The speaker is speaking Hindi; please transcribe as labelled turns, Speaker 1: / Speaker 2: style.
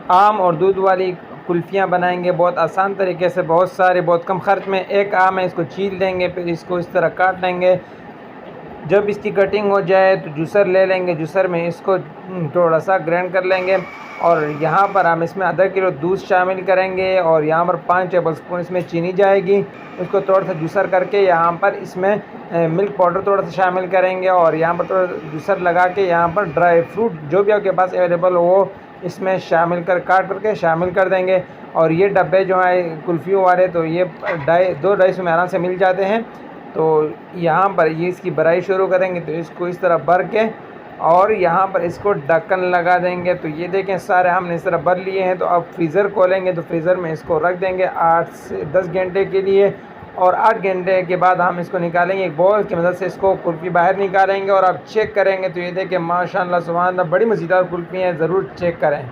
Speaker 1: आम और दूध वाली कुल्फ़ियाँ बनाएंगे बहुत आसान तरीके से, बहुत सारे, बहुत कम ख़र्च में। एक आम है, इसको छील देंगे, फिर इसको इस तरह काट लेंगे। जब इसकी कटिंग हो जाए तो जूसर ले लेंगे, जूसर में इसको थोड़ा सा ग्राइंड कर लेंगे। और यहाँ पर हम इसमें आधा किलो दूध शामिल करेंगे और यहाँ पर 5 टेबलस्पून इसमें चीनी जाएगी। उसको थोड़ा सा जूसर करके यहाँ पर इसमें मिल्क पाउडर थोड़ा सा शामिल करेंगे और यहाँ पर थोड़ा जूसर लगा के यहाँ पर ड्राई फ्रूट जो भी आपके पास अवेलेबल हो वो इसमें शामिल कर काट करके शामिल कर देंगे। और ये डब्बे जो हैं कुल्फ़ियों वाले, तो ये 2-250 में आराम से मिल जाते हैं। तो यहाँ पर ये इसकी भराई शुरू करेंगे, तो इसको इस तरह भर के और यहाँ पर इसको ढक्कन लगा देंगे। तो ये देखें सारे हमने इस तरह भर लिए हैं। तो अब फ्रीज़र खोलेंगे, तो फ्रीज़र में इसको रख देंगे 8 से 10 घंटे के लिए। और 8 घंटे के बाद हम इसको निकालेंगे, एक बॉल की मदद से इसको कुल्फ़ी बाहर निकालेंगे और अब चेक करेंगे। तो ये देखें माशाअल्लाह सुभान अल्लाह, बड़ी मज़ेदार कुल्फ़ी है, ज़रूर चेक करें।